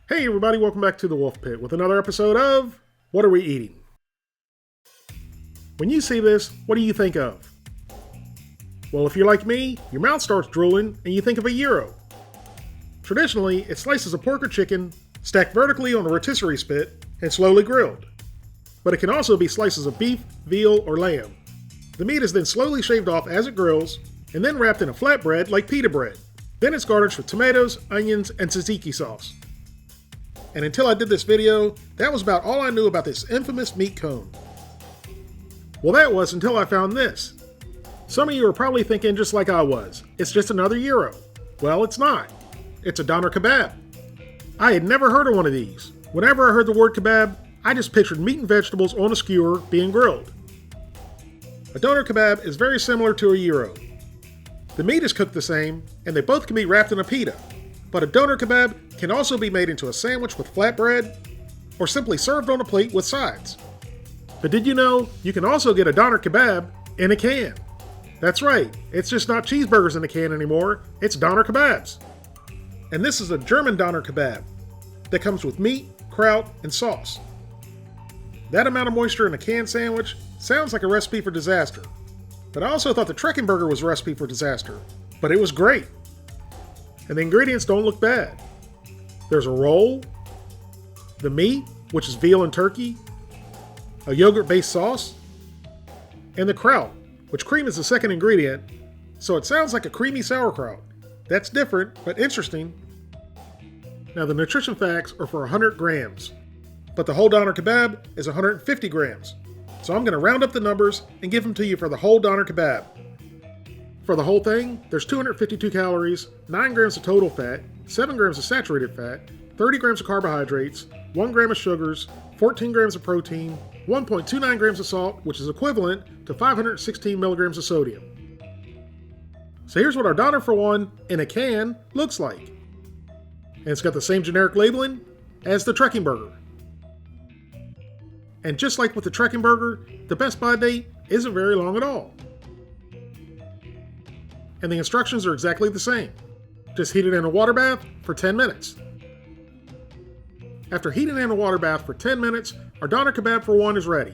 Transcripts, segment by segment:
Hey everybody, welcome back to the Wolf Pit with another episode of What Are We Eating? When you see this, what do you think of? Well, if you're like me, your mouth starts drooling and you think of a gyro. Traditionally, it's slices of pork or chicken stacked vertically on a rotisserie spit and slowly grilled. But it can also be slices of beef, veal, or lamb. The meat is then slowly shaved off as it grills and then wrapped in a flatbread like pita bread. Then it's garnished with tomatoes, onions, and tzatziki sauce. And until I did this video, that was about all I knew about this infamous meat cone. Well, that was until I found this. Some of you are probably thinking just like I was, it's just another gyro. Well, it's not. It's a Döner Kebab. I had never heard of one of these. Whenever I heard the word kebab, I just pictured meat and vegetables on a skewer being grilled. A Döner Kebab is very similar to a gyro. The meat is cooked the same, and they both can be wrapped in a pita. But a Döner Kebab can also be made into a sandwich with flatbread, or simply served on a plate with sides. But did you know you can also get a Döner Kebab in a can? That's right, it's just not cheeseburgers in a can anymore, it's Döner Kebabs. And this is a German Döner Kebab that comes with meat, kraut, and sauce. That amount of moisture in a canned sandwich sounds like a recipe for disaster. But I also thought the Trekking Burger was a recipe for disaster, but it was great. And the ingredients don't look bad. There's a roll, the meat, which is veal and turkey, a yogurt-based sauce, and the kraut, which cream is the second ingredient, so it sounds like a creamy sauerkraut. That's different, but interesting. Now the nutrition facts are for 100 grams, but the whole Döner Kebab is 150 grams. So I'm going to round up the numbers and give them to you for the whole Döner Kebab. For the whole thing, there's 252 calories, 9 grams of total fat, 7 grams of saturated fat, 30 grams of carbohydrates, 1 gram of sugars, 14 grams of protein, 1.29 grams of salt, which is equivalent to 516 milligrams of sodium. So here's what our Döner for One in a can looks like. And it's got the same generic labeling as the Trekking Burger. And just like with the Trekking Burger, the best by date isn't very long at all. And the instructions are exactly the same. Just heat it in a water bath for 10 minutes. After heating in a water bath for 10 minutes, our Döner Kebab for One is ready.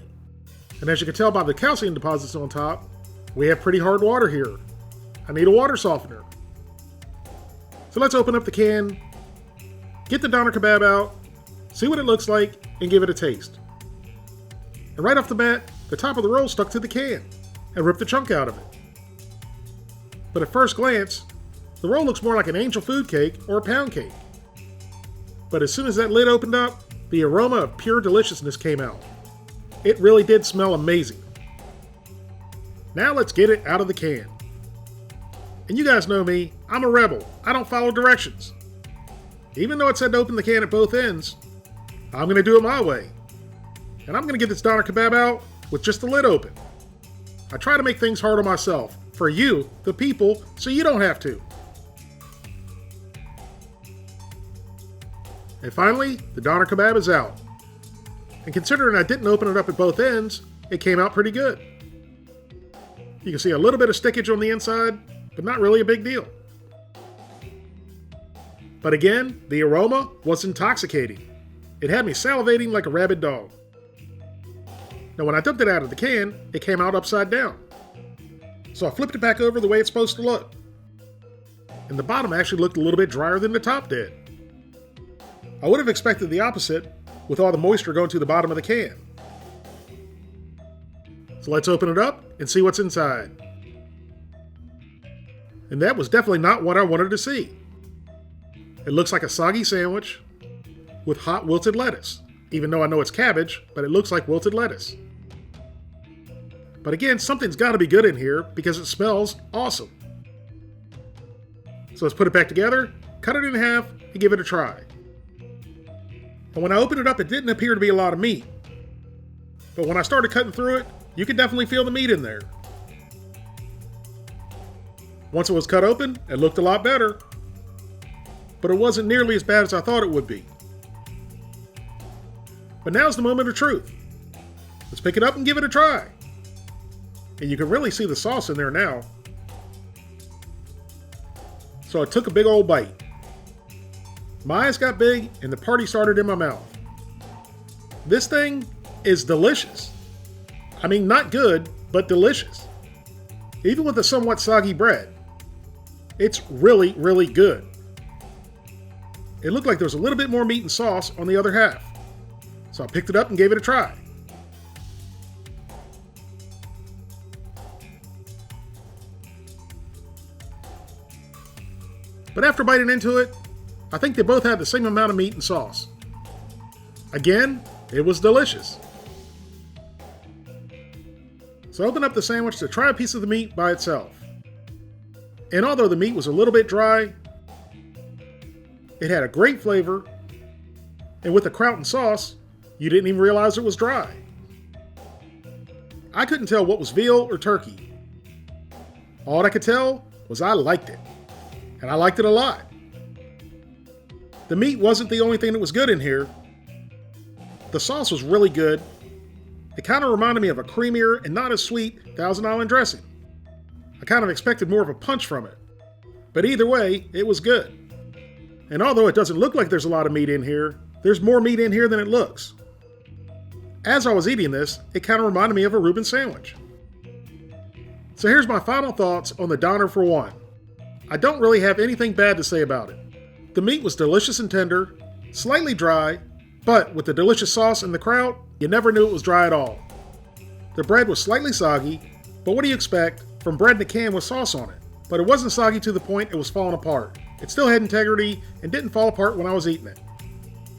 And as you can tell by the calcium deposits on top, we have pretty hard water here. I need a water softener. So let's open up the can, get the Döner Kebab out, see what it looks like, and give it a taste. And right off the bat, the top of the roll stuck to the can, and ripped the chunk out of it. But at first glance, the roll looks more like an angel food cake or a pound cake. But as soon as that lid opened up, the aroma of pure deliciousness came out. It really did smell amazing. Now let's get it out of the can. And you guys know me, I'm a rebel. I don't follow directions. Even though it said to open the can at both ends, I'm going to do it my way. And I'm going to get this Döner Kebab out with just the lid open. I try to make things hard on myself, for you, the people, so you don't have to. And finally, the Döner Kebab is out. And considering I didn't open it up at both ends, it came out pretty good. You can see a little bit of stickage on the inside, but not really a big deal. But again, the aroma was intoxicating. It had me salivating like a rabid dog. Now when I dumped it out of the can, it came out upside down. So I flipped it back over the way it's supposed to look. And the bottom actually looked a little bit drier than the top did. I would have expected the opposite, with all the moisture going to the bottom of the can. So let's open it up and see what's inside. And that was definitely not what I wanted to see. It looks like a soggy sandwich with hot wilted lettuce. Even though I know it's cabbage, but it looks like wilted lettuce. But again, something's got to be good in here because it smells awesome. So let's put it back together, cut it in half, and give it a try. And when I opened it up, it didn't appear to be a lot of meat. But when I started cutting through it, you could definitely feel the meat in there. Once it was cut open, it looked a lot better. But it wasn't nearly as bad as I thought it would be. But now's the moment of truth. Let's pick it up and give it a try. And you can really see the sauce in there now. So I took a big old bite. My eyes got big and the party started in my mouth. This thing is delicious. I mean, not good, but delicious. Even with the somewhat soggy bread. It's really, really good. It looked like there was a little bit more meat and sauce on the other half. So I picked it up and gave it a try. But after biting into it, I think they both had the same amount of meat and sauce. Again, it was delicious. So I opened up the sandwich to try a piece of the meat by itself. And although the meat was a little bit dry, it had a great flavor, and with the kraut and sauce, you didn't even realize it was dry. I couldn't tell what was veal or turkey. All I could tell was I liked it, and I liked it a lot. The meat wasn't the only thing that was good in here. The sauce was really good. It kind of reminded me of a creamier and not as sweet Thousand Island dressing. I kind of expected more of a punch from it. But either way, it was good. And although it doesn't look like there's a lot of meat in here, there's more meat in here than it looks. As I was eating this, it kind of reminded me of a Reuben sandwich. So here's my final thoughts on the Döner for one. I don't really have anything bad to say about it. The meat was delicious and tender, slightly dry, but with the delicious sauce and the kraut, you never knew it was dry at all. The bread was slightly soggy, but what do you expect from bread in a can with sauce on it? But it wasn't soggy to the point it was falling apart. It still had integrity and didn't fall apart when I was eating it.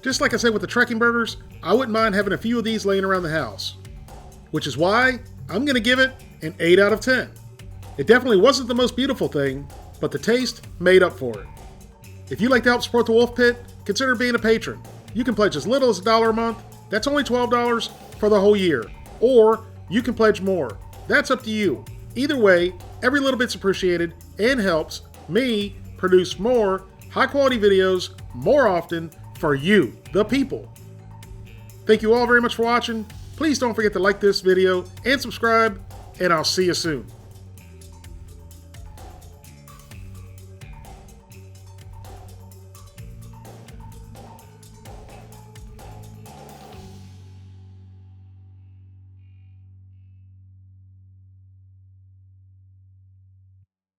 Just like I said with the trekking burgers, I wouldn't mind having a few of these laying around the house. Which is why I'm going to give it an 8 out of 10. It definitely wasn't the most beautiful thing, but the taste made up for it. If you'd like to help support the Wolf Pit, consider being a patron. You can pledge as little as $1 a month. That's only $12 for the whole year. Or you can pledge more. That's up to you. Either way, every little bit's appreciated and helps me produce more high-quality videos more often for you, the people. Thank you all very much for watching. Please don't forget to like this video and subscribe, and I'll see you soon.